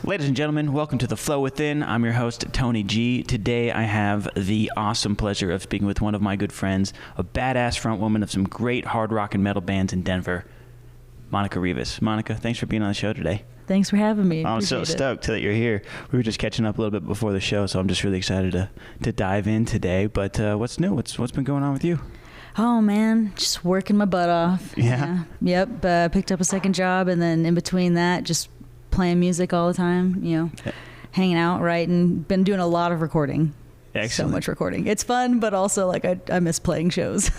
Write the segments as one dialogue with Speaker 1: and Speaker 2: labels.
Speaker 1: Ladies and gentlemen, welcome to The Flow Within. I'm your host, Tony G. Today I have the awesome pleasure of speaking with one of my good friends, a badass frontwoman of some great hard rock and metal bands in Denver, Monica Rivas. Monica, thanks for being on the show today.
Speaker 2: Thanks for having me.
Speaker 1: I'm so stoked that you're here. We were just catching up a little bit before the show, so I'm just really excited to dive in today. But what's new? What's been going on with you?
Speaker 2: Oh, man, just working my butt off.
Speaker 1: Yeah?
Speaker 2: Yep. Picked up a second job, and then in between that, just playing music all the time, hanging out, writing. Been doing a lot of recording.
Speaker 1: Excellent.
Speaker 2: So much recording. It's fun, but also, like, I miss playing shows.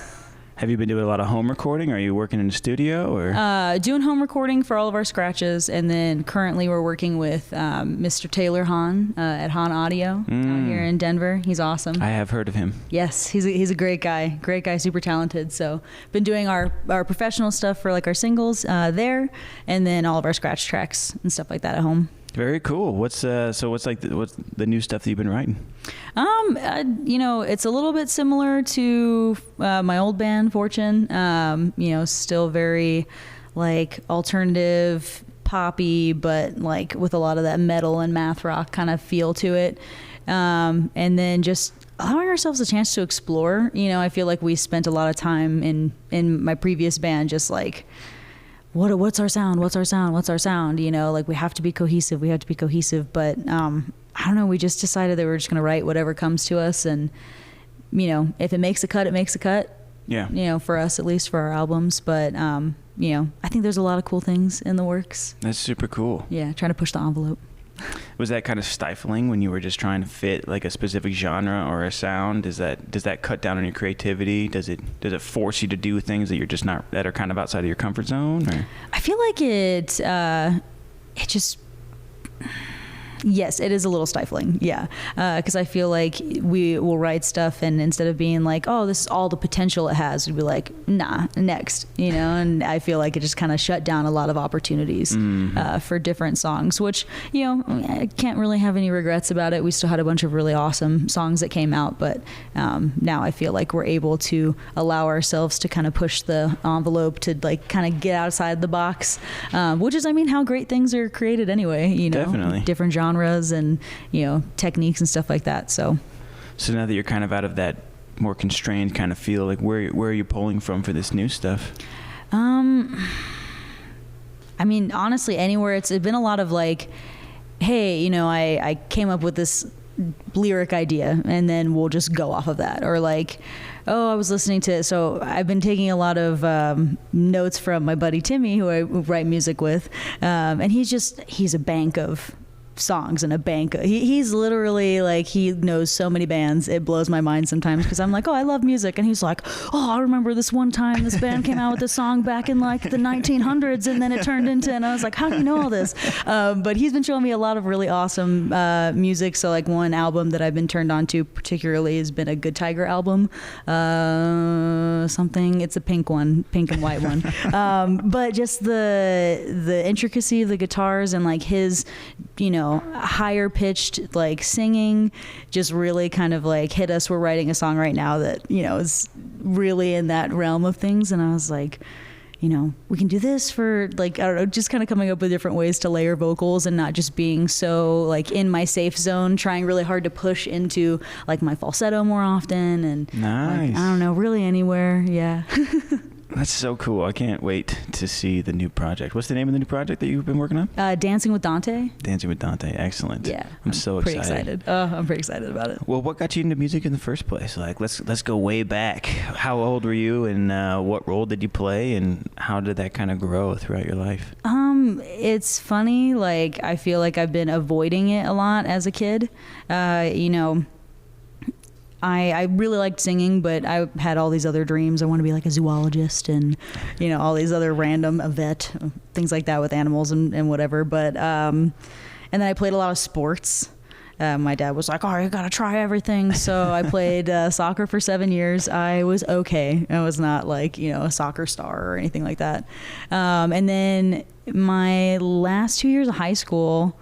Speaker 1: Have you been doing a lot of home recording? Are you working in a studio? Or
Speaker 2: doing home recording for all of our scratches, and then currently we're working with Mr. Taylor Hahn at Hahn Audio out here in Denver. He's awesome.
Speaker 1: I have heard of him.
Speaker 2: Yes, he's a great guy, super talented. So been doing our professional stuff for like our singles there, and then all of our scratch tracks and stuff like that at home.
Speaker 1: Very cool. What's the new stuff that you've been writing?
Speaker 2: It's a little bit similar to my old band, Fortune. Still very like alternative poppy, but like with a lot of that metal and math rock kind of feel to it. And then just allowing ourselves a chance to explore. I feel like we spent a lot of time in my previous band just like, what's our sound? Like we have to be cohesive. But I don't know. We just decided that we're just going to write whatever comes to us. And, if it makes a cut, it makes a cut.
Speaker 1: Yeah.
Speaker 2: For us, at least for our albums. But, I think there's a lot of cool things in the works.
Speaker 1: That's super cool.
Speaker 2: Yeah. Trying to push the envelope.
Speaker 1: Was that kind of stifling when you were just trying to fit like a specific genre or a sound? Does that cut down on your creativity? Does it force you to do things that you're just not, that are kind of outside of your comfort zone? Or?
Speaker 2: I feel like it just, yes, it is a little stifling. Yeah. Cause I feel like we will write stuff and instead of being like, oh, this is all the potential it has, we'd be like, nah, next, and I feel like it just kind of shut down a lot of opportunities, for different songs, which, I can't really have any regrets about it. We still had a bunch of really awesome songs that came out, but, now I feel like we're able to allow ourselves to kind of push the envelope to like kind of get outside the box, which is, how great things are created anyway,
Speaker 1: Definitely.
Speaker 2: Different genres and techniques and stuff like that. So
Speaker 1: now that you're kind of out of that more constrained kind of feel, like where are you pulling from for this new stuff?
Speaker 2: Honestly, anywhere. It's been a lot of like, hey, I came up with this lyric idea and then we'll just go off of that, or like, oh, I was listening to, so I've been taking a lot of notes from my buddy Timmy, who I write music with, and he's a bank of songs and a bank. He's literally like, he knows so many bands. It blows my mind sometimes because I'm like, oh, I love music. And he's like, oh, I remember this one time this band came out with this song back in like the 1900s and then it turned into, and I was like, how do you know all this? But he's been showing me a lot of really awesome music. So like one album that I've been turned on to particularly has been a Good Tiger album. It's a pink and white one. But just the intricacy of the guitars and like his, higher pitched like singing just really kind of like hit us. We're writing a song right now that, is really in that realm of things. And I was like, we can do this for like, I don't know, just kind of coming up with different ways to layer vocals and not just being so like in my safe zone, trying really hard to push into like my falsetto more often. And
Speaker 1: nice.
Speaker 2: Like, I don't know, really anywhere. Yeah.
Speaker 1: That's so cool. I can't wait to see the new project. What's the name of the new project that you've been working on?
Speaker 2: Dancing with Dante.
Speaker 1: Dancing with Dante. Excellent.
Speaker 2: Yeah.
Speaker 1: I'm so
Speaker 2: pretty
Speaker 1: excited.
Speaker 2: I'm pretty excited about it.
Speaker 1: Well, what got you into music in the first place? Like, let's go way back. How old were you and what role did you play and how did that kind of grow throughout your life?
Speaker 2: It's funny. Like, I feel like I've been avoiding it a lot as a kid. I really liked singing, but I had all these other dreams. I want to be like a zoologist and, all these other random, a vet, things like that with animals and whatever. But, and then I played a lot of sports. My dad was like, oh, you got to try everything. So I played soccer for 7 years. I was okay. I was not like, a soccer star or anything like that. And then my last 2 years of high school,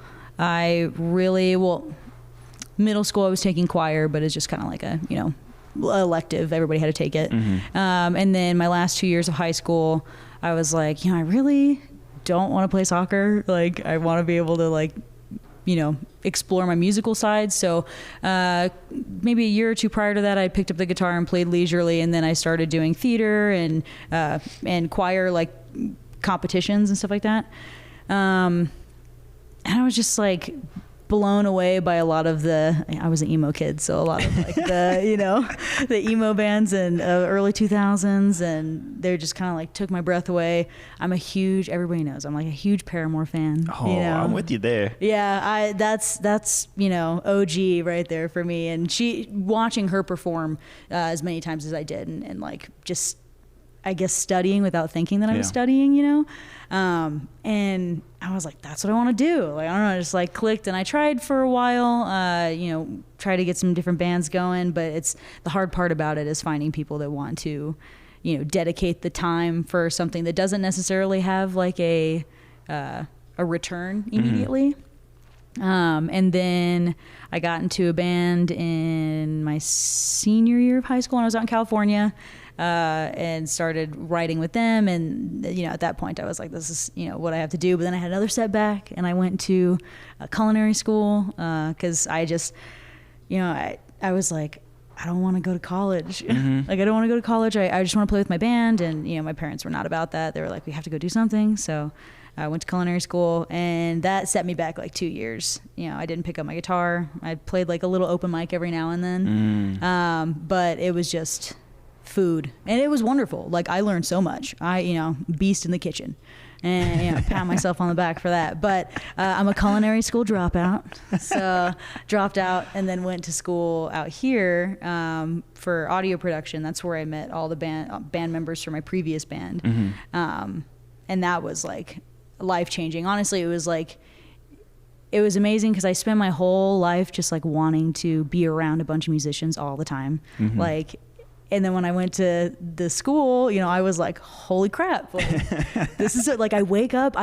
Speaker 2: middle school I was taking choir, but it's just kind of like a, elective. Everybody had to take it. Mm-hmm. And then my last 2 years of high school, I was like, I really don't want to play soccer. Like, I want to be able to like, explore my musical side. So maybe a year or two prior to that, I picked up the guitar and played leisurely, and then I started doing theater and choir, like competitions and stuff like that. And I was just like blown away by a lot of I was an emo kid, so a lot of like the emo bands in early 2000s, and they just kind of like took my breath away. Everybody knows I'm like a huge Paramore fan.
Speaker 1: Oh, I'm with you there.
Speaker 2: Yeah, that's OG right there for me. And watching her perform as many times as I did, and like just, I guess, studying without thinking that I was studying, and I was like, that's what I want to do. Like, I don't know, it just like clicked, and I tried for a while, try to get some different bands going, but the hard part about it is finding people that want to, dedicate the time for something that doesn't necessarily have like a return immediately. And then I got into a band in my senior year of high school, and I was out in California, and started writing with them. And, at that point I was like, this is, what I have to do. But then I had another setback, and I went to a culinary school, cause I just, I was like, I don't want to go to college. Like, I don't want to go to college. I just want to play with my band. And, my parents were not about that. They were like, we have to go do something. So I went to culinary school, and that set me back like 2 years. I didn't pick up my guitar. I played like a little open mic every now and then. But it was just food, and it was wonderful. Like, I learned so much. Beast in the kitchen, and pat myself on the back for that. But I'm a culinary school dropout, so dropped out and then went to school out here for audio production. That's where I met all the band members for my previous band. And that was like life-changing. Honestly, it was amazing, because I spent my whole life just like wanting to be around a bunch of musicians all the time. And then when I went to the school, I was like, holy crap, like, this is it. Like, I wake up,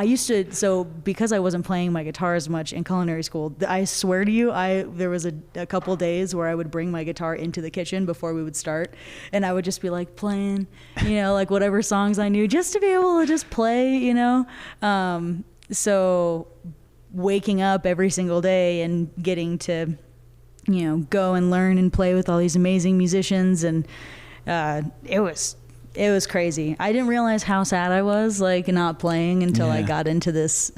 Speaker 2: so because I wasn't playing my guitar as much in culinary school, I swear to you, there was a couple days where I would bring my guitar into the kitchen before we would start, and I would just be like playing, like whatever songs I knew, just to be able to just play, so waking up every single day and getting to, go and learn and play with all these amazing musicians, and it was crazy. I didn't realize how sad I was, like, not playing until I got into this,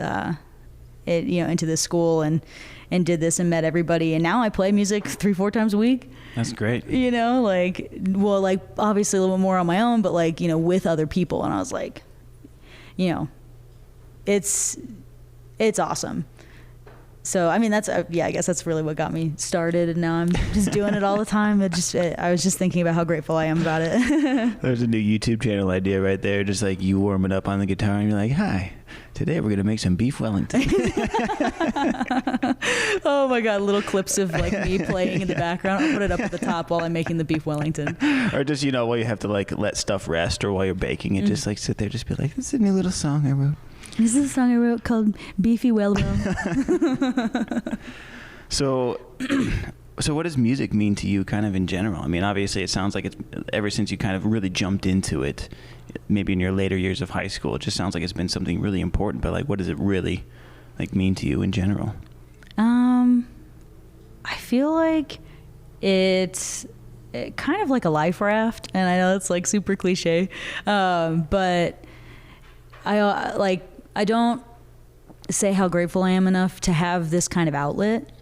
Speaker 2: into this school and did this and met everybody. And now I play music 3-4 times a week.
Speaker 1: That's great.
Speaker 2: Like obviously a little bit more on my own, but like, with other people. And I was like, it's awesome. So, I mean, that's, I guess that's really what got me started. And now I'm just doing it all the time. I was just thinking about how grateful I am about it.
Speaker 1: There's a new YouTube channel idea right there. Just like you warming up on the guitar and you're like, hi, today we're going to make some beef Wellington.
Speaker 2: Oh my God. Little clips of like me playing in the background. I'll put it up at the top while I'm making the beef Wellington.
Speaker 1: Or just, while you have to like let stuff rest, or while you're baking it, just like sit there, just be like, this is a new little song I wrote.
Speaker 2: This is a song I wrote called Beefy Wellwell.
Speaker 1: So what does music mean to you kind of in general? I mean, obviously it sounds like it's ever since you kind of really jumped into it, maybe in your later years of high school, it just sounds like it's been something really important. But like, what does it really like mean to you in general?
Speaker 2: I feel like it's kind of like a life raft, and I know it's like super cliche, but I don't say how grateful I am enough to have this kind of outlet,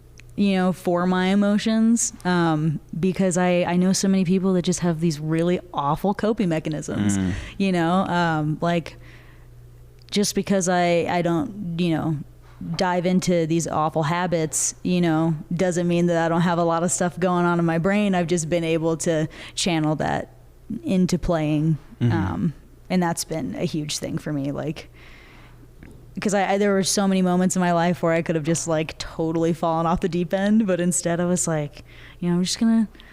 Speaker 2: for my emotions, because I know so many people that just have these really awful coping mechanisms, like just because I don't, dive into these awful habits, doesn't mean that I don't have a lot of stuff going on in my brain. I've just been able to channel that into playing. And that's been a huge thing for me. Like, because there were so many moments in my life where I could have just like totally fallen off the deep end, but instead I was like, I'm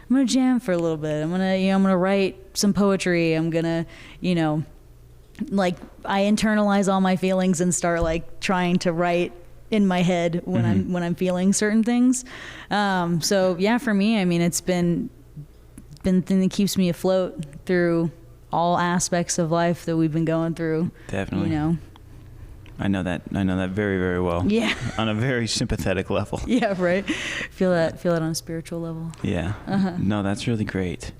Speaker 2: gonna jam for a little bit. I'm gonna write some poetry. I'm gonna, like, I internalize all my feelings and start like trying to write in my head when I'm feeling certain things. So yeah, for me, I mean, it's been the thing that keeps me afloat through all aspects of life that we've been going through.
Speaker 1: Definitely. I know that very, very well.
Speaker 2: Yeah.
Speaker 1: On a very sympathetic level.
Speaker 2: Yeah, right. Feel that on a spiritual level.
Speaker 1: Yeah. No, that's really great.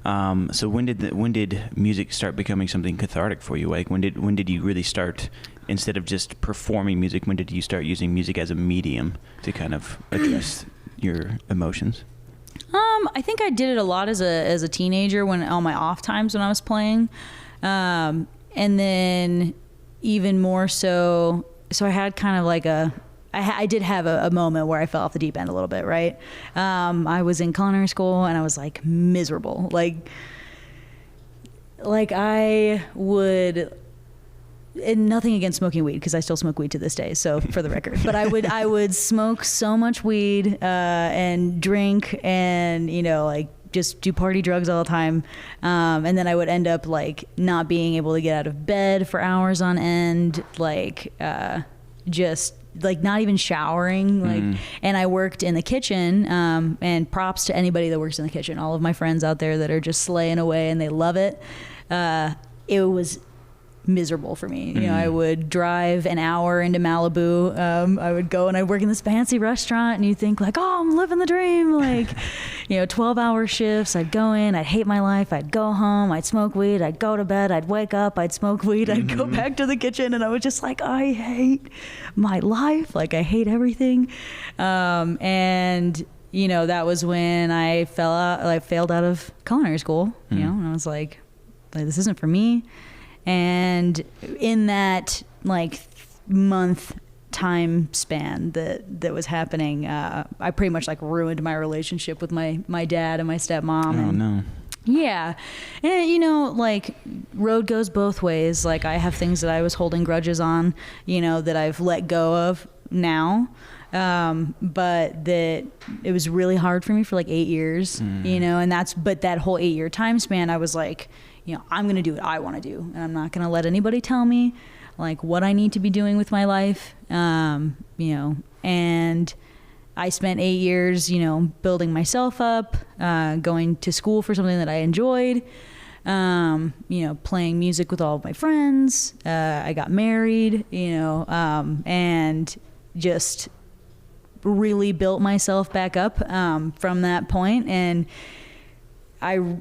Speaker 1: So when did music start becoming something cathartic for you? Like when did you really start, instead of just performing music, when did you start using music as a medium to kind of address your emotions?
Speaker 2: I think I did it a lot as a teenager, when on my off times when I was playing, and then even more so. So I had kind of like I did have a moment where I fell off the deep end a little bit, right? I was in culinary school and I was like miserable, like I would. And nothing against smoking weed, because I still smoke weed to this day. So for the record, but I would smoke so much weed and drink and like just do party drugs all the time, and then I would end up like not being able to get out of bed for hours on end, like just like not even showering, like. And I worked in the kitchen, and props to anybody that works in the kitchen. All of my friends out there that are just slaying away and they love it. It was miserable for me. I would drive an hour into Malibu. I would go and I'd work in this fancy restaurant, and you think like, oh, I'm living the dream. Like, 12-hour shifts. I'd go in, I'd hate my life. I'd go home, I'd smoke weed, I'd go to bed, I'd wake up, I'd smoke weed, I'd go back to the kitchen, and I was just like, I hate my life. Like, I hate everything. And that was when I failed out of culinary school, and I was like, this isn't for me. And in that like month time span that was happening, I pretty much like ruined my relationship with my dad and my stepmom.
Speaker 1: Oh, no.
Speaker 2: Yeah. And like road goes both ways. Like I have things that I was holding grudges on, that I've let go of now. But that it was really hard for me for like 8 years, and but that whole 8-year time span, I was like, I'm going to do what I want to do, and I'm not going to let anybody tell me like what I need to be doing with my life. And I spent 8 years, building myself up, going to school for something that I enjoyed, playing music with all of my friends. I got married, and just really built myself back up, from that point. And I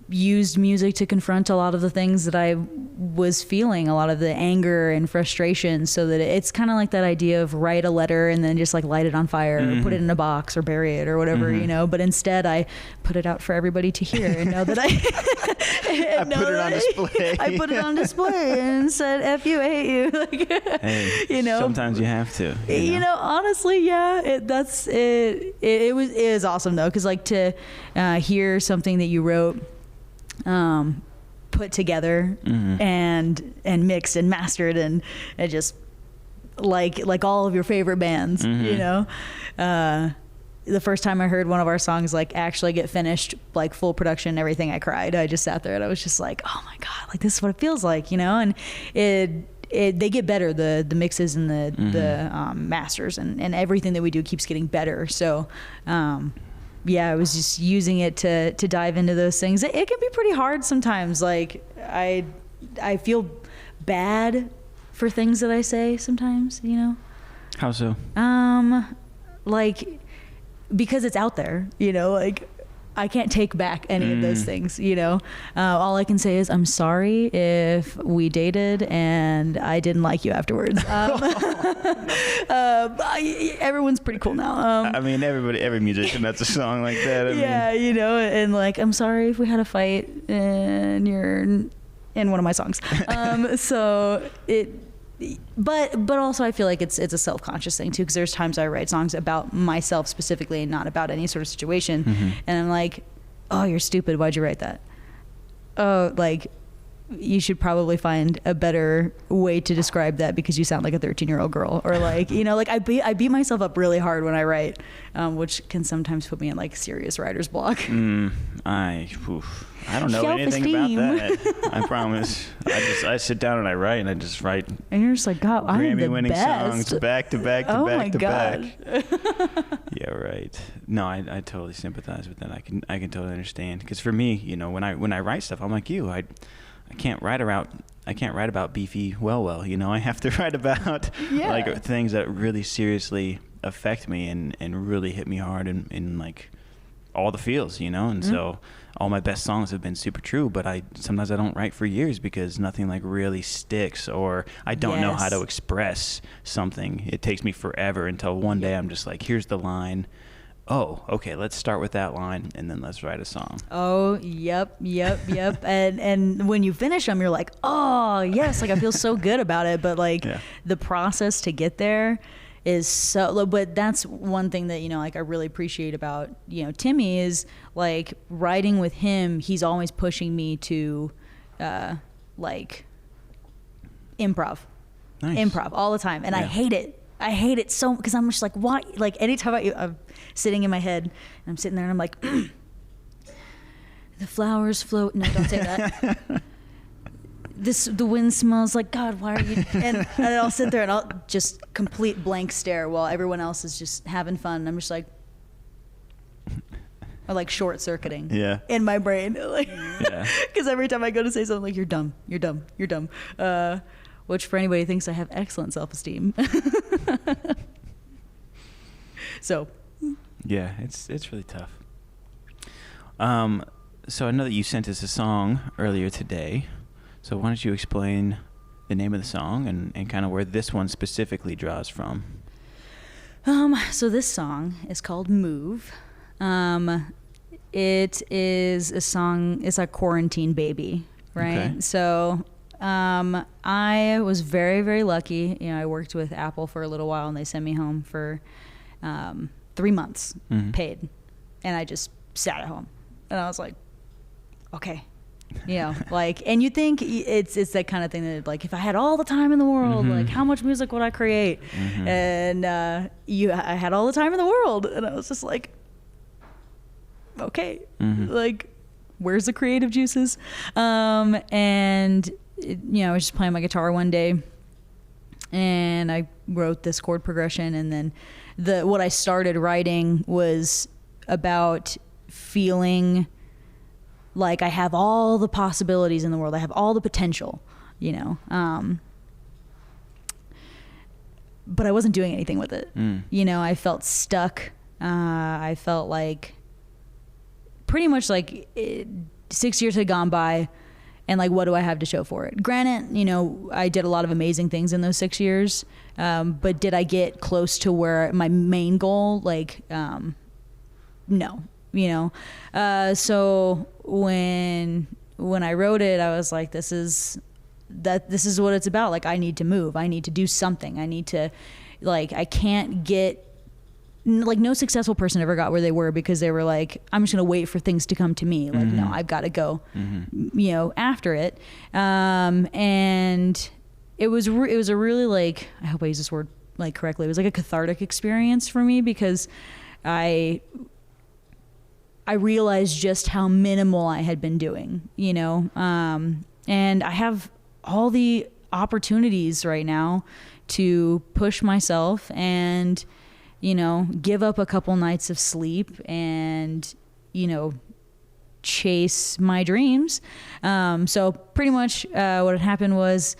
Speaker 2: used music to confront a lot of the things that I was feeling, a lot of the anger and frustration, so that it's kind of like that idea of write a letter and then just like light it on fire, or put it in a box or bury it or whatever, but instead I put it out for everybody to hear and know that I
Speaker 1: put it on display.
Speaker 2: I put it on display and said, F you, I hate you. Like,
Speaker 1: hey, sometimes you have to.
Speaker 2: Honestly, yeah, it was awesome though, because like to hear something that you wrote put together and mixed and mastered and just like all of your favorite bands, the first time I heard one of our songs like actually get finished, like full production and everything, I cried. I just sat there and I was just like, oh my God, like this is what it feels like, and they get better, the mixes and the masters and everything that we do keeps getting better. So I was just using it to dive into those things. It can be pretty hard sometimes. Like I feel bad for things that I say sometimes,
Speaker 1: How so?
Speaker 2: Like because it's out there, like I can't take back any of those things, all I can say is I'm sorry if we dated and I didn't like you afterwards. Everyone's pretty cool now.
Speaker 1: Every musician that's a song like that.
Speaker 2: And like, I'm sorry if we had a fight and you're in one of my songs. But also I feel like it's a self-conscious thing too, because there's times I write songs about myself specifically and not about any sort of situation, and I'm like, oh, you're stupid, why'd you write that? Oh, like you should probably find a better way to describe that because you sound like a 13-year-old girl, or like like I beat myself up really hard when I write, which can sometimes put me in like serious writer's block.
Speaker 1: I don't know anything about that. I promise. I sit down and I write, and I just write.
Speaker 2: And you're just like, God, I'm the best.
Speaker 1: Grammy-winning songs back to back to back to back. Yeah, right. No, I totally sympathize with that. I can totally understand, because for me, when I write stuff, I'm like you. I can't write about beefy well, you know. I have to write about like things that really seriously affect me and really hit me hard in like all the feels, you know. And so all my best songs have been super true, but sometimes I don't write for years because nothing like really sticks, or I don't know how to express something. It takes me forever until one day I'm just like, here's the line. Oh, okay, let's start with that line and then let's write a song.
Speaker 2: Oh, yep. and when you finish them, you're like, oh, yes, like I feel so good about it. But like the process to get there is so, but that's one thing that, you know, like I really appreciate about, you know, Timmy is like writing with him. He's always pushing me to like improv all the time. And I hate it so, because I'm just like, why? Like anytime I'm sitting in my head and I'm sitting there and I'm like, the flowers float. No, don't say that. The wind smells like God. Why are you? And I'll sit there and I'll just complete blank stare while everyone else is just having fun. And I'm just like, or like short circuiting in my brain. Like, because every time I go to say something, like, you're dumb. Which for anybody who thinks I have excellent self-esteem. So.
Speaker 1: Yeah, it's really tough. So I know that you sent us a song earlier today. So why don't you explain the name of the song and kind of where this one specifically draws from?
Speaker 2: So this song is called Move. It is a song, it's a quarantine baby, right? Okay. So I was very, very lucky. You know, I worked with Apple for a little while and they sent me home for 3 months paid. And I just sat at home. And I was like, okay. You know, like, and you think it's that kind of thing that, like, if I had all the time in the world, like, how much music would I create? And I had all the time in the world, and I was just like, okay, like, where's the creative juices? And you know, I was just playing my guitar one day, and I wrote this chord progression, and then what I started writing was about feeling like I have all the possibilities in the world. I have all the potential, you know. But I wasn't doing anything with it. You know, I felt stuck. I felt like pretty much like 6 years had gone by, and like, what do I have to show for it? Granted, you know, I did a lot of amazing things in those 6 years. But did I get close to where my main goal? Like, no. You know, so when I wrote it, I was like, this is what it's about. Like, I need to move. I need to do something. I need to, like, I can't get, like, no successful person ever got where they were because they were like, I'm just going to wait for things to come to me. Like, no, I've got to go, you know, after it. And it was a really, like, I hope I use this word like correctly. It was like a cathartic experience for me because I realized just how minimal I had been doing, you know, and I have all the opportunities right now to push myself and, you know, give up a couple nights of sleep and, you know, chase my dreams. So pretty much what had happened was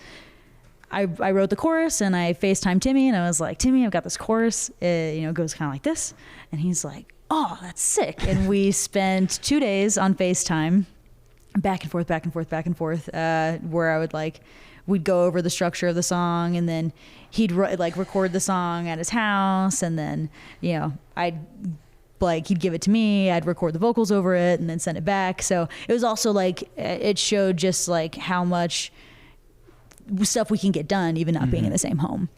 Speaker 2: I wrote the chorus and I FaceTimed Timmy and I was like, Timmy, I've got this chorus. It, you know, goes kind of like this. And he's like, oh, that's sick. And we spent 2 days on FaceTime, back and forth, where I would we'd go over the structure of the song, and then he'd record the song at his house, and then, you know, he'd give it to me, I'd record the vocals over it, and then send it back. So it was also like, it showed just like how much stuff we can get done, even not being in the same home.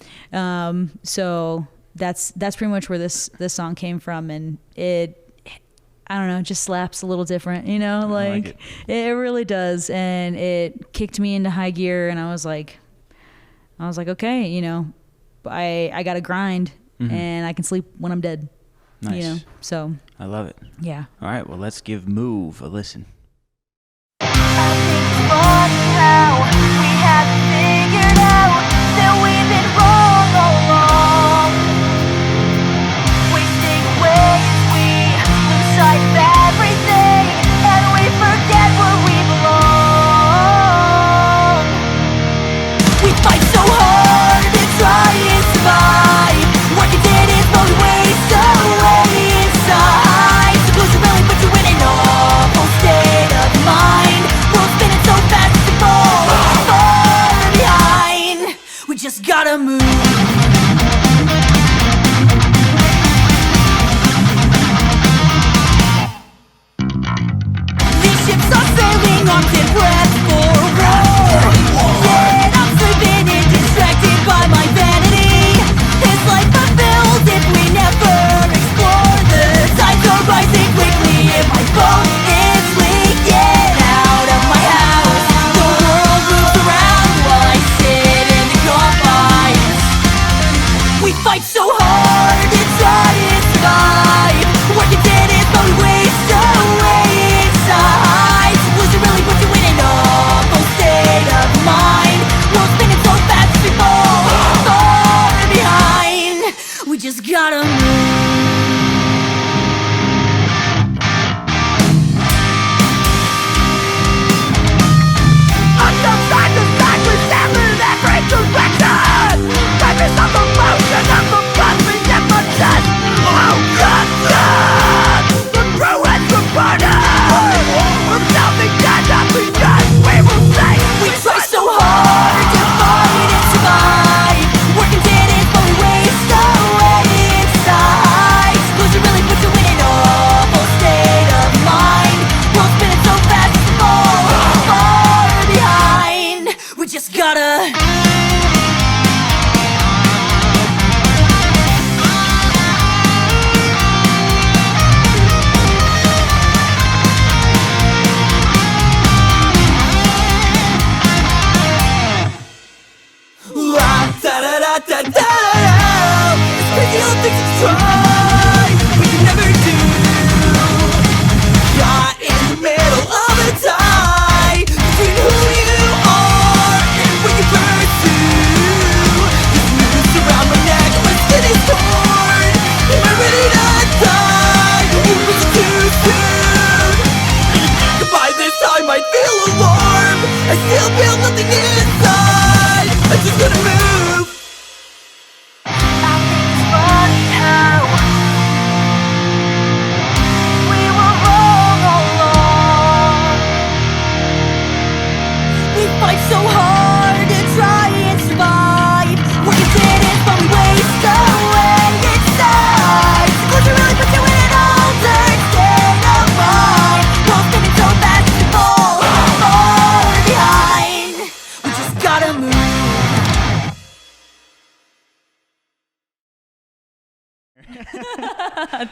Speaker 2: So that's pretty much where this song came from, and it, I don't know, it just slaps a little different, you know, like it really does. And it kicked me into high gear, and I was like, okay, you know, I got to grind, and I can sleep when I'm dead.
Speaker 1: Nice.
Speaker 2: You know, so
Speaker 1: I love it.
Speaker 2: Yeah.
Speaker 1: All right, well, let's give Move a listen.
Speaker 3: I think it's funny how we haven't figured out that we've been wrong all along. Wasting away as we lose sight of everything, and we forget where we belong.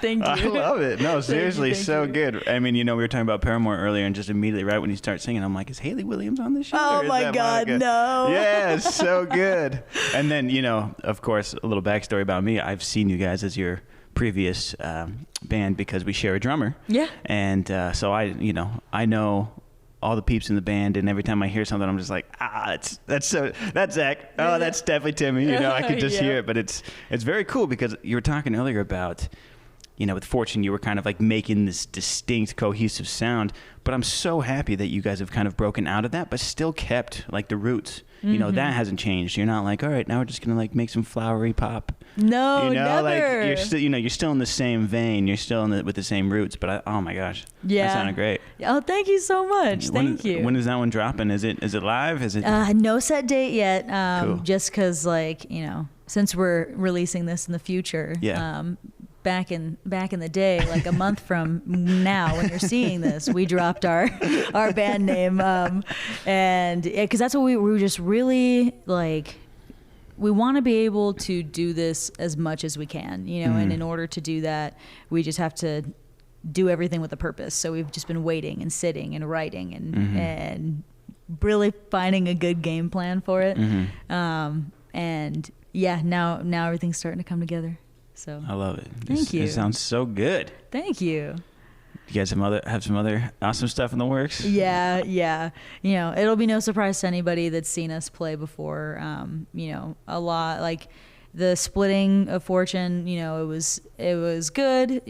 Speaker 2: Thank you.
Speaker 1: I love it. No, seriously,
Speaker 2: thank
Speaker 1: so
Speaker 2: you.
Speaker 1: good. I mean, we were talking about Paramore earlier, and just immediately right when you start singing, I'm like, is Haley Williams on this show?
Speaker 2: Oh
Speaker 1: or is
Speaker 2: my
Speaker 1: that
Speaker 2: God,
Speaker 1: Monica?
Speaker 2: no.
Speaker 1: Yeah, it's so good. And then, of course, a little backstory about me. I've seen you guys as your previous band because we share a drummer.
Speaker 2: Yeah.
Speaker 1: And so I know all the peeps in the band, and every time I hear something, I'm just like, that's Zach. Oh, that's definitely Timmy. I could just hear it. But it's very cool because you were talking earlier about, with Fortune, you were kind of like making this distinct, cohesive sound. But I'm so happy that you guys have kind of broken out of that, but still kept like the roots. That hasn't changed. You're not like, all right, now we're just gonna like make some flowery pop.
Speaker 2: No, never.
Speaker 1: Like you're still, you're still in the same vein. You're still with the same roots. But oh my gosh,
Speaker 2: yeah,
Speaker 1: that sounded great.
Speaker 2: Oh, thank you so much. Thank you.
Speaker 1: When is that one dropping? Is it live? Is it?
Speaker 2: No set date yet.
Speaker 1: Cool.
Speaker 2: Just because, since we're releasing this in the future.
Speaker 1: Yeah.
Speaker 2: Back in the day, like a month from now, when you're seeing this, we dropped our band name, and because that's what we were just really like. We want to be able to do this as much as we can, and in order to do that, we just have to do everything with a purpose. So we've just been waiting and sitting and writing and really finding a good game plan for it. And yeah, now everything's starting to come together. So
Speaker 1: I love it.
Speaker 2: Thank you.
Speaker 1: It sounds so good.
Speaker 2: Thank you.
Speaker 1: You guys have some other awesome stuff in the works?
Speaker 2: Yeah. It'll be no surprise to anybody that's seen us play before. A lot like the splitting of Fortune, it was good,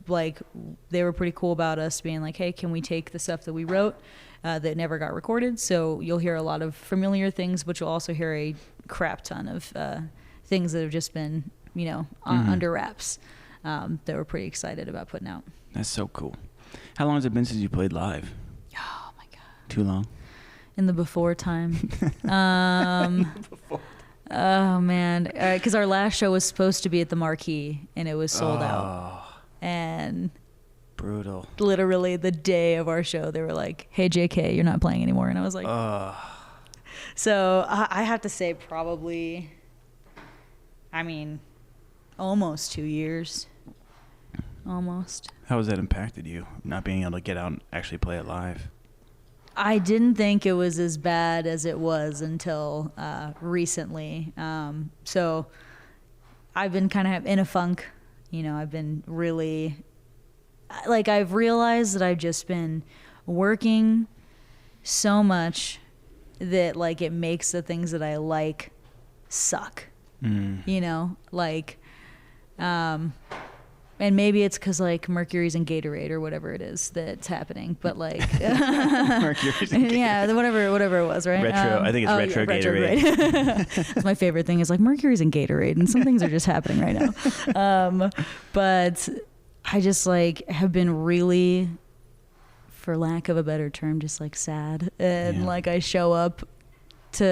Speaker 2: like they were pretty cool about us being like, hey, can we take the stuff that we wrote that never got recorded? So you'll hear a lot of familiar things, but you'll also hear a crap ton of things that have just been under wraps that we're pretty excited about putting out.
Speaker 1: That's so cool. How long has it been since you played live?
Speaker 2: Oh my God.
Speaker 1: Too long?
Speaker 2: In the before time. Oh man. Because our last show was supposed to be at the Marquee and it was sold out. And
Speaker 1: brutal.
Speaker 2: Literally the day of our show, they were like, hey, JK, you're not playing anymore. And I was like, so I have to say probably, almost 2 years. Almost.
Speaker 1: How has that impacted you, not being able to get out and actually play it live?
Speaker 2: I didn't think it was as bad as it was until recently. So I've been kind of in a funk. I've been really, I've realized that I've just been working so much that it makes the things that I like suck. And maybe it's because Mercury's in Gatorade or whatever it is that's happening, but
Speaker 1: Mercury's in Gatorade.
Speaker 2: Yeah, whatever it was, right?
Speaker 1: Retro, I think it's retro
Speaker 2: yeah,
Speaker 1: Gatorade.
Speaker 2: That's my favorite thing is Mercury's in Gatorade, and some things are just happening right now. But I just have been really, for lack of a better term, just sad, and I show up to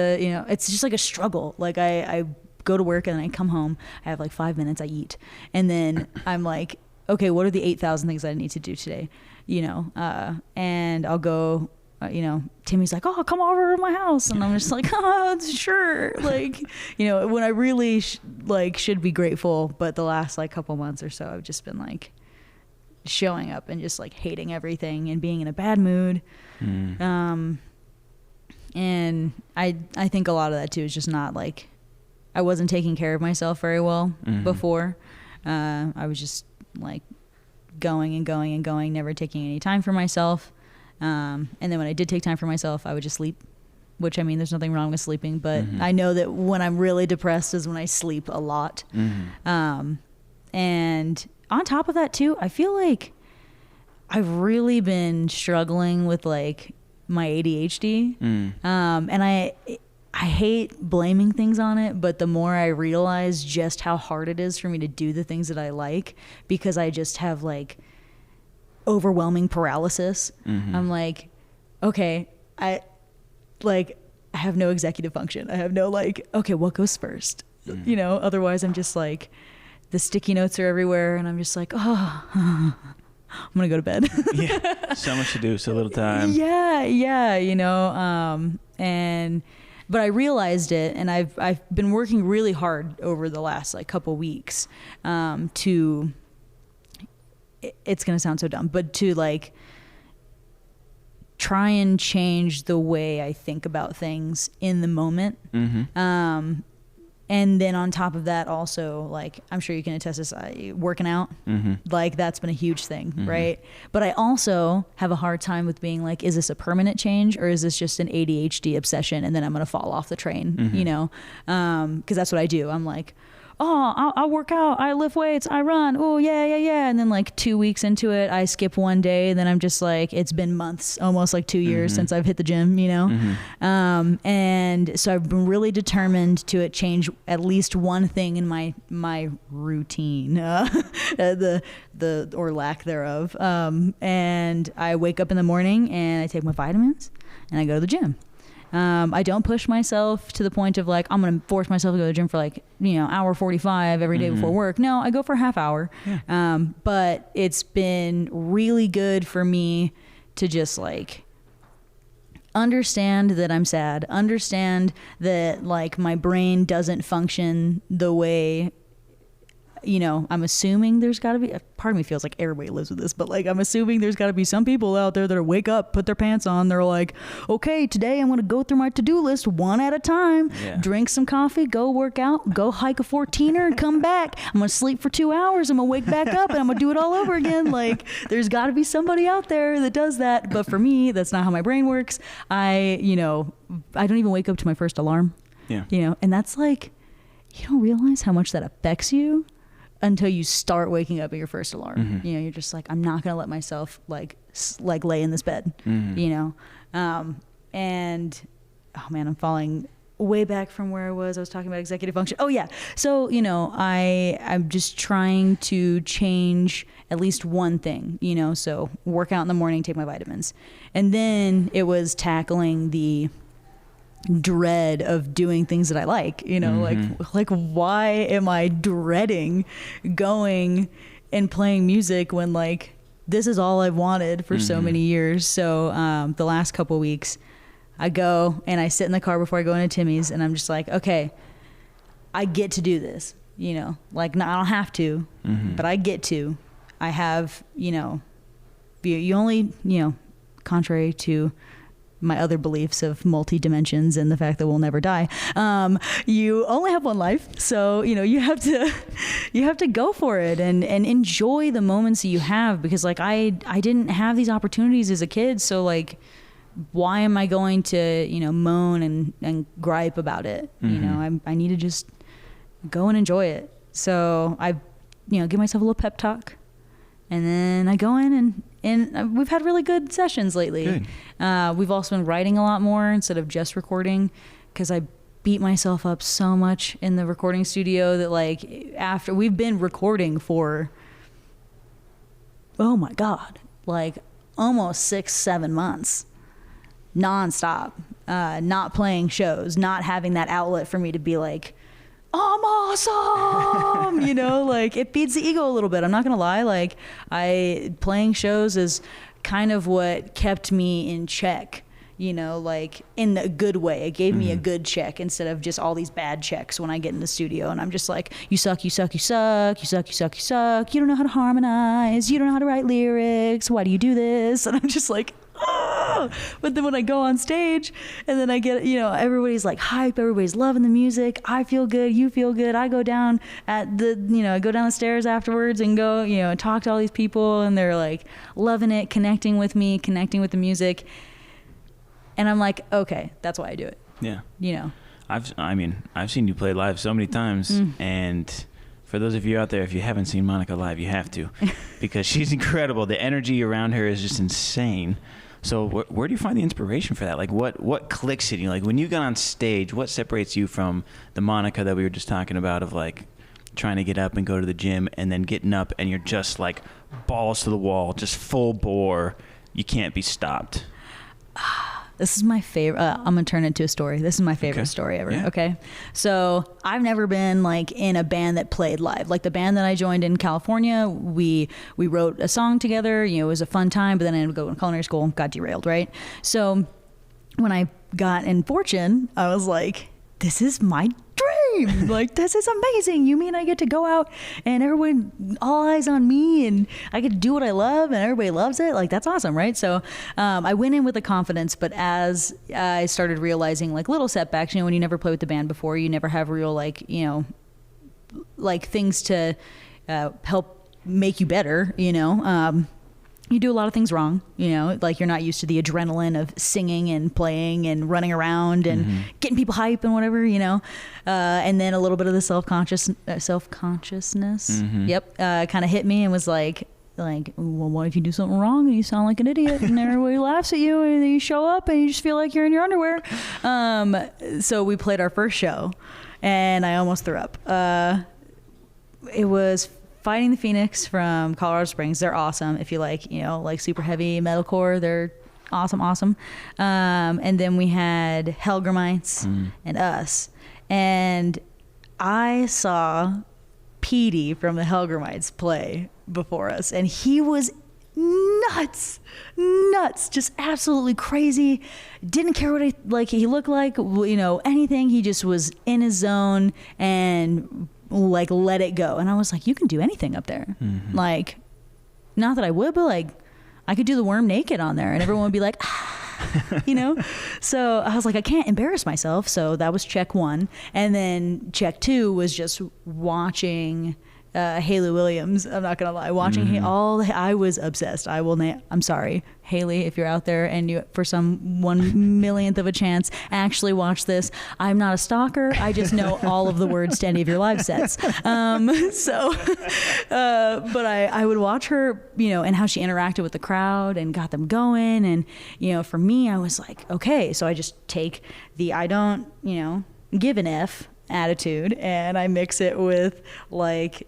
Speaker 2: it's just a struggle. I go to work and then I come home, I have 5 minutes, I eat, and then I'm like, okay, what are the 8,000 things I need to do today? And I'll go, Timmy's like, oh, come over to my house, and I'm just like, oh, sure, when I really should be grateful, but the last couple months or so I've just been showing up and just hating everything and being in a bad mood. And I think a lot of that too is just not I wasn't taking care of myself very well before. I was just going and going and going, never taking any time for myself. And then when I did take time for myself, I would just sleep, which there's nothing wrong with sleeping, but I know that when I'm really depressed is when I sleep a lot. And on top of that too, I feel I've really been struggling with my ADHD. And I hate blaming things on it, but the more I realize just how hard it is for me to do the things that I like, because I just have overwhelming paralysis. I'm okay, I have no executive function. I have no okay, what goes first? Otherwise I'm just the sticky notes are everywhere and I'm just oh, I'm gonna go to bed.
Speaker 1: Yeah, so much to do, so little time.
Speaker 2: Yeah, but I realized it, and I've been working really hard over the last couple weeks to it's going to sound so dumb, but to like try and change the way I think about things in the moment. And then on top of that, also, like, I'm sure you can attest this, working out, like, that's been a huge thing, right? But I also have a hard time with being like, is this a permanent change, or is this just an ADHD obsession, and then I'm going to fall off the train, you know? Because that's what I do. I'm like, oh, I'll work out, I lift weights, I run, oh, yeah. And then, like, 2 weeks into it, I skip one day, and then I'm just like, it's been months, almost like 2 years since I've hit the gym, you know? And so I've been really determined to change at least one thing in my routine, or lack thereof. And I wake up in the morning, and I take my vitamins, and I go to the gym. I don't push myself to the point of like, I'm going to force myself to go to the gym for like, you know, hour 45 every day before work. No, I go for a half hour. Yeah. But it's been really good for me to just like understand that I'm sad, understand that like my brain doesn't function the way, you know, I'm assuming there's got to be, part of me feels like everybody lives with this, but like, I'm assuming there's got to be some people out there that wake up, put their pants on, they're like, okay, today I'm going to go through my to-do list one at a time, drink some coffee, go work out, go hike a 14er and come back. I'm going to sleep for 2 hours. I'm going to wake back up and I'm going to do it all over again. Like, there's got to be somebody out there that does that. But for me, that's not how my brain works. I don't even wake up to my first alarm, you know, and that's like, you don't realize how much that affects you until you start waking up at your first alarm. You know, you're just like, I'm not going to let myself like lay in this bed, you know? And oh man, I'm falling way back from where I was talking about executive function. Oh yeah. So, you know, I'm just trying to change at least one thing, you know, so work out in the morning, take my vitamins. And then it was tackling the dread of doing things that I like, you know, like why am I dreading going and playing music when like this is all I've wanted for so many years. So the last couple weeks I go and I sit in the car before I go into Timmy's and I'm just like, okay, I get to do this, you know, like no, I don't have to, but I get to. I have, you know, you only, you know, contrary to my other beliefs of multi-dimensions and the fact that we'll never die, you only have one life, so you know you have to go for it and enjoy the moments that you have, because like I didn't have these opportunities as a kid, so like why am I going to, you know, moan and gripe about it? You know, I need to just go and enjoy it. So I, you know, give myself a little pep talk, and then I go in and we've had really good sessions lately. Good. We've also been writing a lot more instead of just recording, because I beat myself up so much in the recording studio that like after we've been recording for, oh my God, like almost 6-7 months nonstop, not playing shows, not having that outlet for me to be like, I'm awesome, you know, like it feeds the ego a little bit. I'm not gonna lie, like playing shows is kind of what kept me in check, you know, like in a good way. It gave me a good check instead of just all these bad checks when I get in the studio and I'm just like, you suck, you suck, you suck, you suck, you suck, you suck, you don't know how to harmonize, you don't know how to write lyrics, why do you do this? And I'm just like, oh. But then when I go on stage and then I get, you know, everybody's like hype, everybody's loving the music, I feel good, you feel good, I go down at the, you know, I go down the stairs afterwards and go, you know, talk to all these people and they're like loving it, connecting with me, connecting with the music, and I'm like, okay, that's why I do it. Yeah, you know,
Speaker 1: I've seen you play live so many times, and for those of you out there, if you haven't seen Monica live, you have to, because she's incredible. The energy around her is just insane. So where do you find the inspiration for that? Like what clicks in you? Like when you got on stage, what separates you from the Monica that we were just talking about, of like trying to get up and go to the gym and then getting up and you're just like balls to the wall, just full bore, you can't be stopped?
Speaker 2: This is my favorite. I'm going to turn it into a story. This is my favorite story ever. Yeah. Okay. So I've never been like in a band that played live. Like the band that I joined in California, we wrote a song together. You know, it was a fun time, but then I ended up going to culinary school and got derailed. Right. So when I got in Fortune, I was like, this is my dream. dream. Like, this is amazing. You mean I get to go out and everyone, all eyes on me, and I get to do what I love and everybody loves it? Like, that's awesome, right? So I went in with the confidence, but as I started realizing like little setbacks, when you never play with the band before, you never have real like, like things to help make you better, you do a lot of things wrong, like you're not used to the adrenaline of singing and playing and running around and getting people hype and whatever, and then a little bit of the self-consciousness, kind of hit me and was like, well, what if you do something wrong and you sound like an idiot and everybody laughs at you and then you show up and you just feel like you're in your underwear? So we played our first show and I almost threw up. It was Fighting the Phoenix from Colorado Springs. They're awesome. If you like, like super heavy metalcore, they're awesome. And then we had Helgermites and us. And I saw Petey from the Helgermites play before us. And he was nuts, just absolutely crazy. Didn't care what he looked like, anything. He just was in his zone and like let it go. And I was like, you can do anything up there. Like, not that I would, but like I could do the worm naked on there and everyone would be like, So I was like, I can't embarrass myself. So that was check 1. And then check 2 was just watching Haley Williams. I'm not gonna lie, watching I was obsessed. I'm sorry, Haley, if you're out there and you, for some 1/1,000,000th of a chance, actually watch this. I'm not a stalker. I just know all of the words to any of your live sets. But I would watch her, and how she interacted with the crowd and got them going. And for me, I was like, okay, so I just take the I don't, give an F attitude and I mix it with like,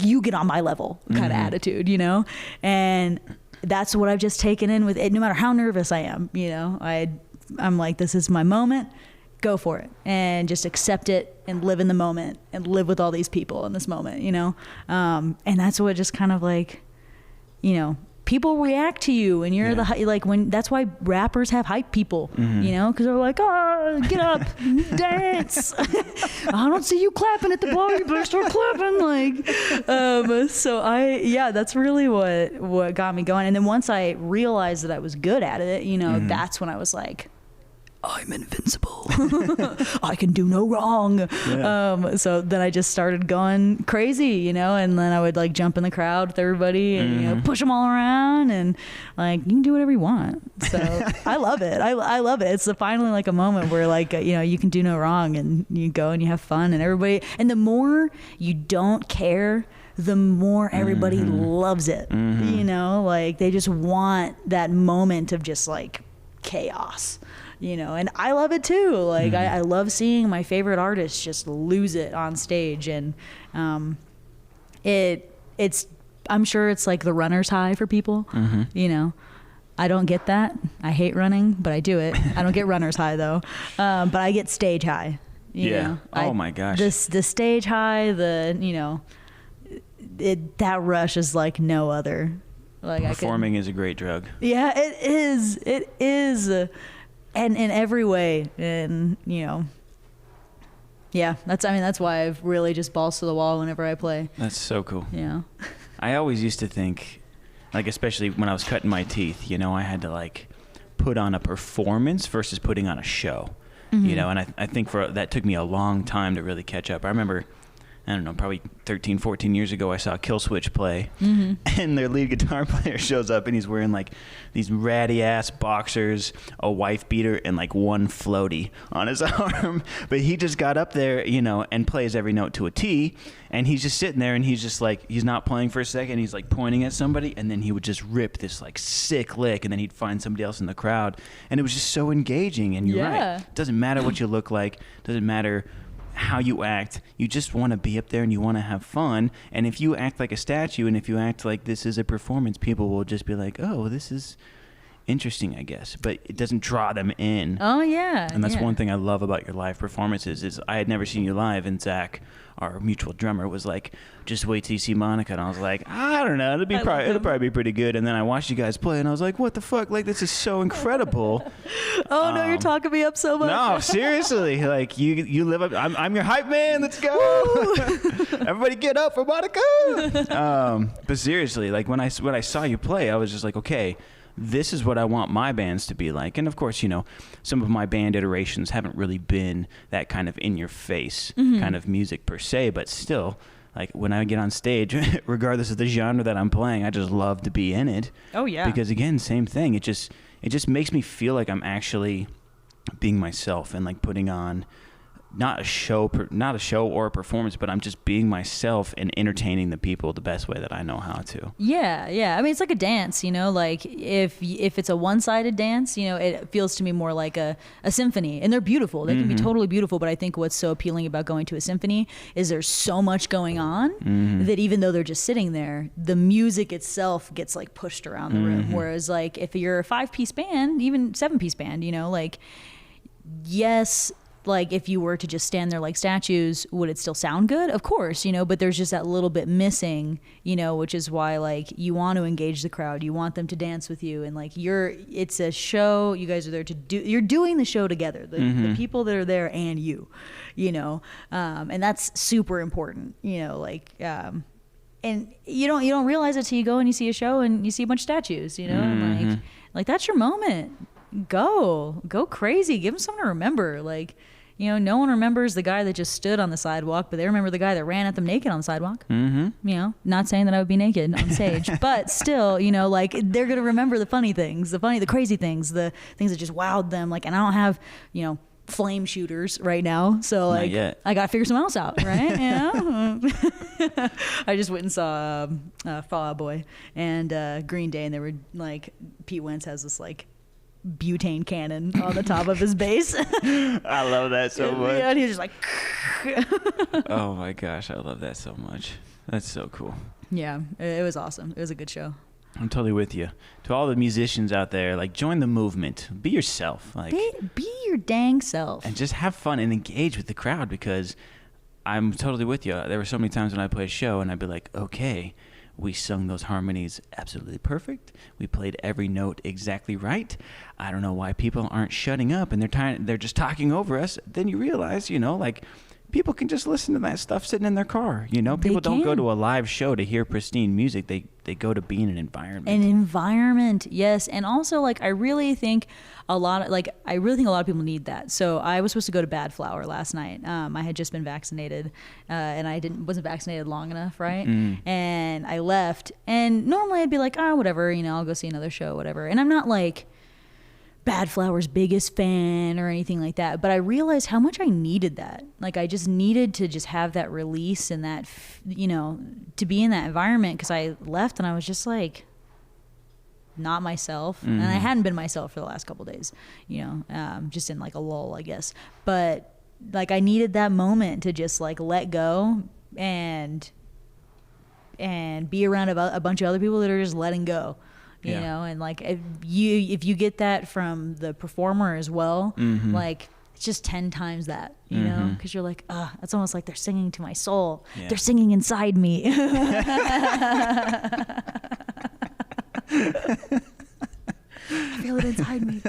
Speaker 2: you get on my level kind of attitude, and that's what I've just taken in with it. No matter how nervous I am, I'm like, this is my moment, go for it, and just accept it and live in the moment and live with all these people in this moment, and that's what just kind of like, people react to you and you're that's why rappers have hype people, because they're like, oh, get up, dance. I don't see you clapping at the bar, you better start clapping. That's really what got me going. And then once I realized that I was good at it, that's when I was like, I'm invincible. I can do no wrong. Yeah. So then I just started going crazy, and then I would like jump in the crowd with everybody and push them all around and like, you can do whatever you want. So I love it. I love it. It's finally like a moment where like, you can do no wrong and you go and you have fun and everybody, and the more you don't care, the more everybody loves it. Like they just want that moment of just like chaos. And I love it too. Like I love seeing my favorite artists just lose it on stage, and it's I'm sure it's like the runner's high for people. I don't get that. I hate running, but I do it. I don't get runner's high though, but I get stage high.
Speaker 1: Oh my gosh.
Speaker 2: The stage high, that rush is like no other. Like
Speaker 1: performing is a great drug.
Speaker 2: Yeah, it is. It is. And in every way, and that's why I've really just balls to the wall whenever I play.
Speaker 1: That's so cool.
Speaker 2: Yeah.
Speaker 1: I always used to think, like, especially when I was cutting my teeth, I had to like put on a performance versus putting on a show, and I think that took me a long time to really catch up. I remember, I don't know, probably 13, 14 years ago, I saw Killswitch play, and their lead guitar player shows up, and he's wearing like these ratty-ass boxers, a wife beater, and like one floaty on his arm. But he just got up there, and plays every note to a T, and he's just sitting there, and he's just like, he's not playing for a second, he's like pointing at somebody, and then he would just rip this like sick lick, and then he'd find somebody else in the crowd, and it was just so engaging. And you're right, it doesn't matter what you look like, doesn't matter how you act, you just want to be up there and you want to have fun. And if you act like a statue and if you act like this is a performance, people will just be like, oh, this is interesting, I guess, but it doesn't draw them in.
Speaker 2: Oh yeah.
Speaker 1: And that's
Speaker 2: yeah.
Speaker 1: one thing I love about your live performances is I had never seen you live, and Zach, our mutual drummer, was like, just wait till you see Monica. And I was like, I don't know, it'll probably be pretty good. And then I watched you guys play and I was like, what the fuck? Like, this is so incredible.
Speaker 2: Oh no, you're talking me up so much.
Speaker 1: No, seriously. Like, you live up. I'm your hype man. Let's go. Everybody get up for Monica. But seriously, like when I saw you play, I was just like, okay, this is what I want my bands to be like. And of course, you know, some of my band iterations haven't really been that kind of in your face kind of music per se, but still, like when I get on stage, regardless of the genre that I'm playing, I just love to be in it.
Speaker 2: Oh yeah.
Speaker 1: Because again, same thing. It just makes me feel like I'm actually being myself and like putting on not a show or a performance, but I'm just being myself and entertaining the people the best way that I know how to.
Speaker 2: Yeah. I mean, it's like a dance, you know, like if it's a one-sided dance, you know, it feels to me more like a symphony, and they're beautiful. They can be totally beautiful, but I think what's so appealing about going to a symphony is there's so much going on that even though they're just sitting there, the music itself gets like pushed around the room. Whereas like if you're a 5-piece band, even 7-piece band, you know, like, yes, like if you were to just stand there like statues, would it still sound good? Of course, you know, but there's just that little bit missing, you know, which is why like you want to engage the crowd, you want them to dance with you, and like it's a show, you guys are there to do, you're doing the show together, the people that are there and you know, and that's super important, you know, like, and you don't realize it till you go and you see a show and you see a bunch of statues, you know, and like that's your moment. Go crazy, give them something to remember. Like, you know, no one remembers the guy that just stood on the sidewalk, but they remember the guy that ran at them naked on the sidewalk. You know, not saying that I would be naked on stage, but still, you know, like they're gonna remember the funny things, the crazy things, the things that just wowed them. Like, and I don't have, you know, flame shooters right now, so like I gotta figure something else out, right? You know? I just went and saw Fall Out Boy and Green Day, and they were like, Pete Wentz has this like butane cannon on the top of his bass.
Speaker 1: I love that so much.
Speaker 2: Yeah, and he was just like
Speaker 1: oh my gosh, I love that so much. That's so cool.
Speaker 2: Yeah, it was awesome. It was a good show.
Speaker 1: I'm totally with you. To all the musicians out there, like, join the movement. Be yourself. Like,
Speaker 2: be your dang self.
Speaker 1: And just have fun and engage with the crowd, because I'm totally with you. There were so many times when I play a show and I'd be like, okay, we sung those harmonies absolutely perfect. We played every note exactly right. I don't know why people aren't shutting up and they're just talking over us. Then you realize, you know, like, people can just listen to that stuff sitting in their car. You know, people don't go to a live show to hear pristine music. They go to be in an environment.
Speaker 2: An environment, yes. And also, like, I really think a lot of people need that. So I was supposed to go to Bad Flower last night. I had just been vaccinated, and I wasn't vaccinated long enough, right? And I left. And normally I'd be like, whatever, you know, I'll go see another show, whatever. And I'm not like Bad Flower's biggest fan or anything like that, but I realized how much I needed that. Like, I just needed to just have that release and that, you know, to be in that environment, because I left and I was just like not myself, and I hadn't been myself for the last couple of days, you know, just in like a lull, I guess. But like, I needed that moment to just like let go and be around a bunch of other people that are just letting go. You know, and like if you get that from the performer as well, like it's just 10 times that, you know, because you're like, it's almost like they're singing to my soul. Yeah. They're singing inside me. I feel it inside me.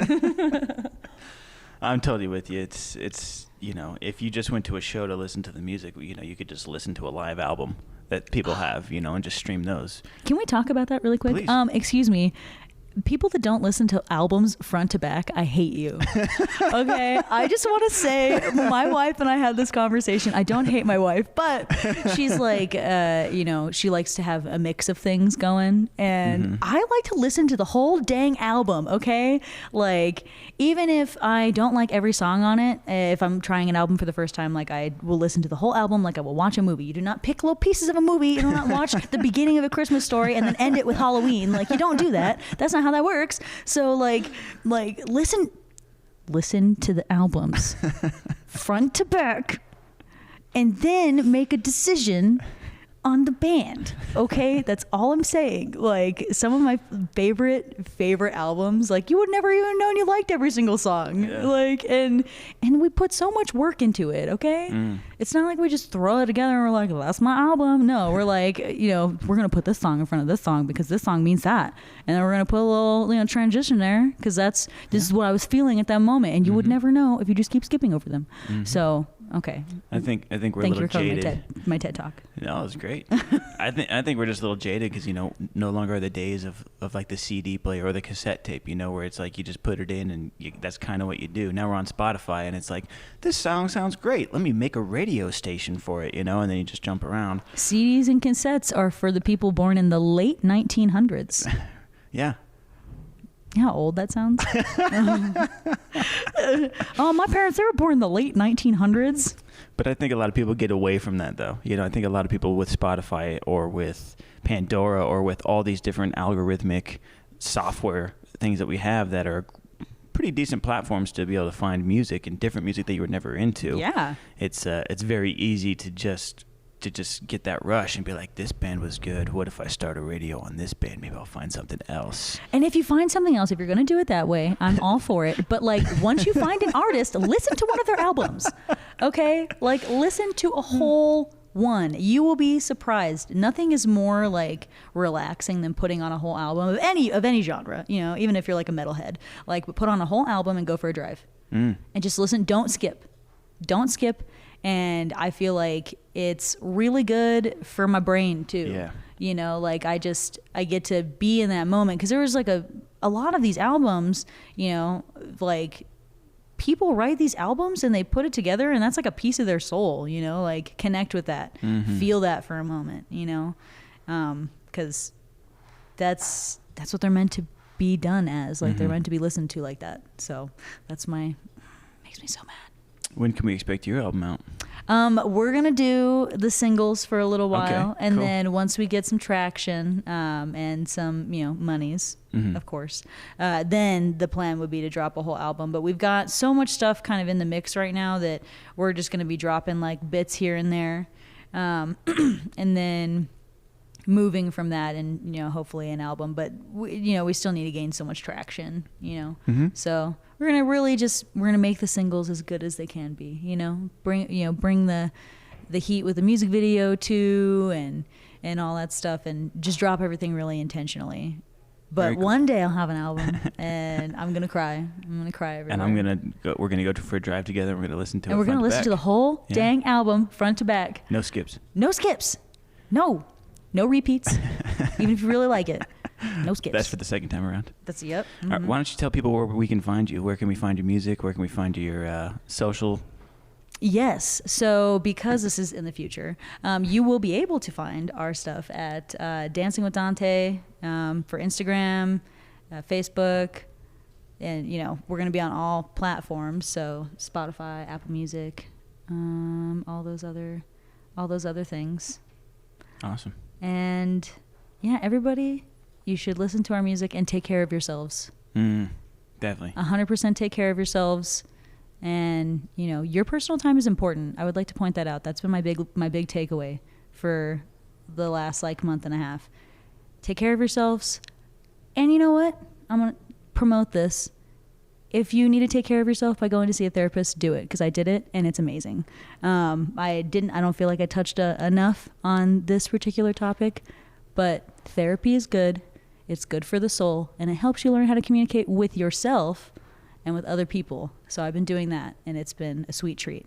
Speaker 1: I'm totally with you. It's you know, if you just went to a show to listen to the music, you know, you could just listen to a live album that people have, you know, and just stream those.
Speaker 2: Can we talk about that really quick?
Speaker 1: Please.
Speaker 2: Excuse me. People that don't listen to albums front to back, I hate you. Okay? I just want to say, my wife and I had this conversation. I don't hate my wife, but she's like, you know, she likes to have a mix of things going. And I like to listen to the whole dang album, okay? Like, even if I don't like every song on it, if I'm trying an album for the first time, like, I will listen to the whole album like I will watch a movie. You do not pick little pieces of a movie. You do not watch the beginning of A Christmas Story and then end it with Halloween. Like, you don't do that. That's not how that works. So like listen to the albums front to back, and then make a decision on the band. Okay, that's all I'm saying. Like some of my favorite albums, like you would never even known you liked every single song.
Speaker 1: Yeah.
Speaker 2: Like and we put so much work into it. Okay, it's not like we just throw it together and we're like, well, that's my album. No, we're like, you know, we're gonna put this song in front of this song because this song means that, and then we're gonna put a little, you know, transition there because this is what I was feeling at that moment, and you would never know if you just keep skipping over them. So. Okay.
Speaker 1: I think we're
Speaker 2: Thank
Speaker 1: a little
Speaker 2: you for
Speaker 1: jaded.
Speaker 2: my TED talk.
Speaker 1: No, it was great. I think we're just a little jaded because, you know, no longer are the days of like the CD player or the cassette tape, you know, where it's like you just put it in and that's kind of what you do. Now we're on Spotify and it's like, this song sounds great. Let me make a radio station for it, you know, and then you just jump around.
Speaker 2: CDs and cassettes are for the people born in the late 1900s.
Speaker 1: Yeah.
Speaker 2: How old that sounds. Oh, my parents, they were born in the late 1900s.
Speaker 1: But I think a lot of people get away from that, though. You know, I think a lot of people with Spotify or with Pandora or with all these different algorithmic software things that we have that are pretty decent platforms to be able to find music and different music that you were never into.
Speaker 2: Yeah.
Speaker 1: It's very easy to just get that rush and be like, this band was good. What if I start a radio on this band? Maybe I'll find something else.
Speaker 2: And if you find something else, if you're going to do it that way, I'm all for it. But like once you find an artist, listen to one of their albums. Okay? Like listen to a whole one. You will be surprised. Nothing is more like relaxing than putting on a whole album of any genre, you know, even if you're like a metalhead. Like put on a whole album and go for a drive. And just listen, don't skip. And I feel like it's really good for my brain too.
Speaker 1: Yeah.
Speaker 2: You know, like I get to be in that moment because there was like a lot of these albums, you know, like people write these albums and they put it together and that's like a piece of their soul, you know, like connect with that, feel that for a moment, you know, because that's what they're meant to be done as, like they're meant to be listened to like that. So makes me so mad.
Speaker 1: When can we expect your album out?
Speaker 2: We're going to do the singles for a little while.
Speaker 1: Okay,
Speaker 2: and
Speaker 1: cool.
Speaker 2: then once we get some traction and some, you know, monies, of course, then the plan would be to drop a whole album. But we've got so much stuff kind of in the mix right now that we're just going to be dropping like bits here and there. And then moving from that and, you know, hopefully an album. But, we still need to gain so much traction, you know. So we're going to really we're going to make the singles as good as they can be, you know. Bring the heat with the music video too and all that stuff and just drop everything really intentionally. But
Speaker 1: Very cool.
Speaker 2: One day I'll have an album and I'm going to cry. I'm going to cry everywhere.
Speaker 1: And we're going to go for a drive together. We're going to listen to it.
Speaker 2: And we're going to listen to the whole dang album front to back.
Speaker 1: No skips.
Speaker 2: No skips. No repeats. Even if you really like it. No skips.
Speaker 1: That's for the second time around.
Speaker 2: Yep.
Speaker 1: All right, why don't you tell people where we can find you? Where can we find your music? Where can we find your social?
Speaker 2: Yes. So because this is in the future, you will be able to find our stuff at Dancing with Dante for Instagram, Facebook, and we're going to be on all platforms. So Spotify, Apple Music, all those other things.
Speaker 1: Awesome.
Speaker 2: And yeah, everybody, you should listen to our music and take care of yourselves.
Speaker 1: Definitely.
Speaker 2: 100% take care of yourselves. And, your personal time is important. I would like to point that out. That's been my big takeaway for the last month and a half. Take care of yourselves. And you know what? I'm going to promote this. If you need to take care of yourself by going to see a therapist, do it, because I did it and it's amazing. I don't feel like I touched enough on this particular topic, but therapy is good. It's good for the soul, and it helps you learn how to communicate with yourself and with other people. So I've been doing that, and it's been a sweet treat.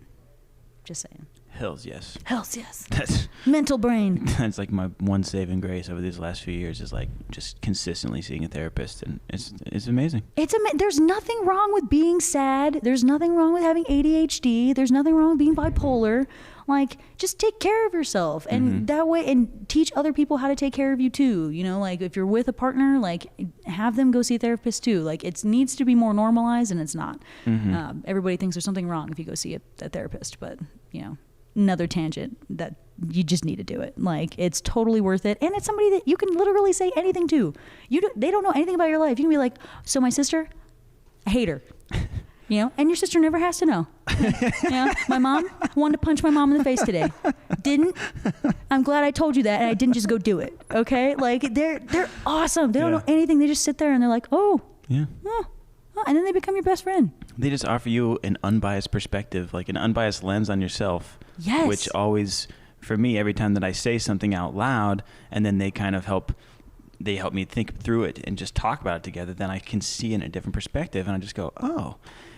Speaker 2: Just saying.
Speaker 1: Hells yes.
Speaker 2: Hells yes.
Speaker 1: That's
Speaker 2: mental brain.
Speaker 1: That's like my one saving grace over these last few years is just consistently seeing a therapist, and it's amazing.
Speaker 2: There's nothing wrong with being sad. There's nothing wrong with having ADHD. There's nothing wrong with being bipolar. Just take care of yourself, and that way, and teach other people how to take care of you too. If you're with a partner, have them go see a therapist too. It needs to be more normalized, and it's not. Everybody thinks there's something wrong if you go see a therapist, but another tangent that you just need to do it. It's totally worth it, and it's somebody that you can literally say anything to. They don't know anything about your life. You can be like, so my sister, I hate her. You know, and your sister never has to know. You know, my mom wanted to punch my mom in the face today. Didn't. I'm glad I told you that, and I didn't just go do it. Okay, like they're awesome. They don't know anything. They just sit there and they're like, oh,
Speaker 1: yeah,
Speaker 2: oh, and then they become your best friend.
Speaker 1: They just offer you an unbiased perspective, like an unbiased lens on yourself.
Speaker 2: Yes.
Speaker 1: Which always, for me, every time that I say something out loud, and then they kind of help me think through it and just talk about it together, then I can see in a different perspective, and I just go, oh,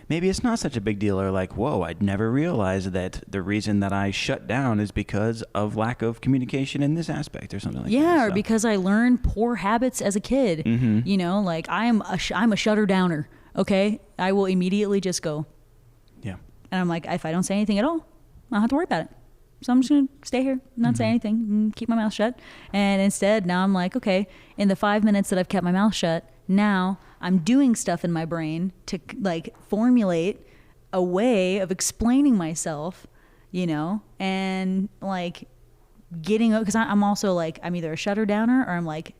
Speaker 1: maybe it's not such a big deal, or like, whoa, I'd never realized that the reason that I shut down is because of lack of communication in this aspect or something like that.
Speaker 2: Yeah,
Speaker 1: So,
Speaker 2: or because I learned poor habits as a kid. You know, like I'm a shutter downer, okay? I will immediately just go.
Speaker 1: yeah.
Speaker 2: And I'm like, if I don't say anything at all, I don't have to worry about it. So I'm just going to stay here, not say anything, and keep my mouth shut. And instead, now I'm like, okay, in the 5 minutes that I've kept my mouth shut, now I'm doing stuff in my brain to like formulate a way of explaining myself, you know, and like getting, because I'm also like, I'm either a shutter downer or I'm like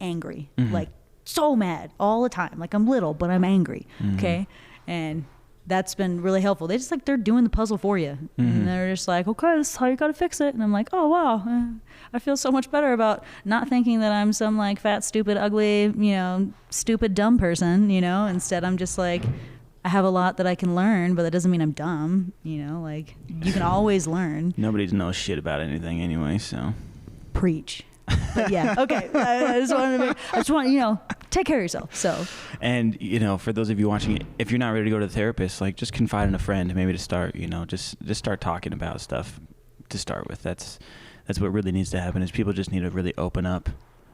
Speaker 2: angry, like so mad all the time. Like I'm little, but I'm angry. Okay. And that's been really helpful. They just like, they're doing the puzzle for you. And they're just like, okay, this is how you got to fix it. And I'm like, oh, wow. I feel so much better about not thinking that I'm some like fat, stupid, ugly, you know, stupid, dumb person, you know. Instead, I'm just like, I have a lot that I can learn, but that doesn't mean I'm dumb, you know. Like, you can always learn.
Speaker 1: Nobody knows shit about anything anyway, so.
Speaker 2: Preach. But yeah, okay. I just want, you know, take care of yourself. So.
Speaker 1: And, you know, for those of you watching it, if you're not ready to go to the therapist, like just confide in a friend maybe to start, you know, just start talking about stuff to start with. That's what really needs to happen, is people just need to really open up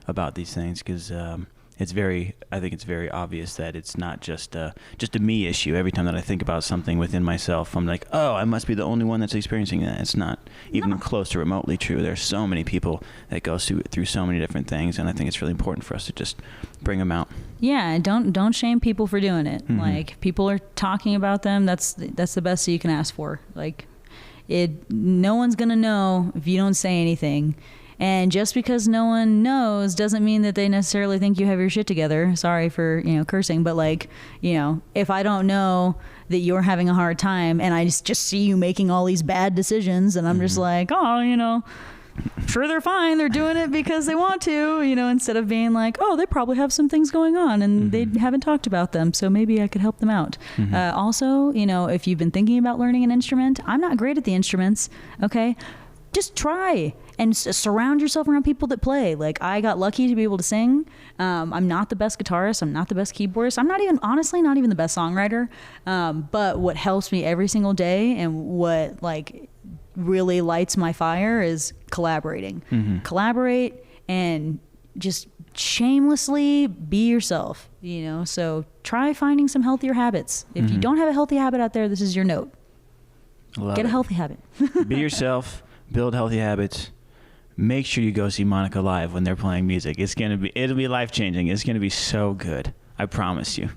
Speaker 1: about these things, because I think it's very obvious that it's not just a me issue. Every time that I think about something within myself, I'm like, oh, I must be the only one that's experiencing that. It's not even close to remotely true. There's so many people that go through so many different things, and I think it's really important for us to just bring them out.
Speaker 2: Yeah, don't shame people for doing it. Like, people are talking about them. That's the best that you can ask for. Like, no one's gonna know if you don't say anything. And just because no one knows doesn't mean that they necessarily think you have your shit together. Sorry for, you know, cursing, but like, you know, if I don't know that you're having a hard time and I just see you making all these bad decisions, and I'm just like, oh, you know, sure, they're fine. They're doing it because they want to, you know, instead of being like, oh, they probably have some things going on and they haven't talked about them, so maybe I could help them out. Also, you know, if you've been thinking about learning an instrument, I'm not great at the instruments, okay? Just try and surround yourself around people that play. Like, I got lucky to be able to sing. I'm not the best guitarist. I'm not the best keyboardist. I'm not even the best songwriter. But what helps me every single day, and what like really lights my fire, is collaborating. Collaborate and just shamelessly be yourself, you know? So try finding some healthier habits. If you don't have a healthy habit out there, this is your note. Get a healthy habit.
Speaker 1: Be yourself. Build healthy habits. Make sure you go see Monica live when they're playing music. It'll be life-changing. It's gonna be so good. I promise you.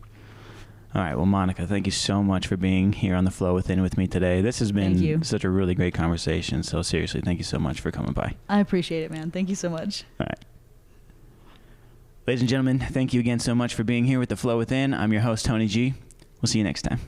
Speaker 1: All right. Well, Monica, thank you so much for being here on The Flow Within with me today. This has been such a really great conversation. So seriously, thank you so much for coming by.
Speaker 2: I appreciate it, man. Thank you so much.
Speaker 1: All right. Ladies and gentlemen, thank you again so much for being here with The Flow Within. I'm your host, Tony G. We'll see you next time.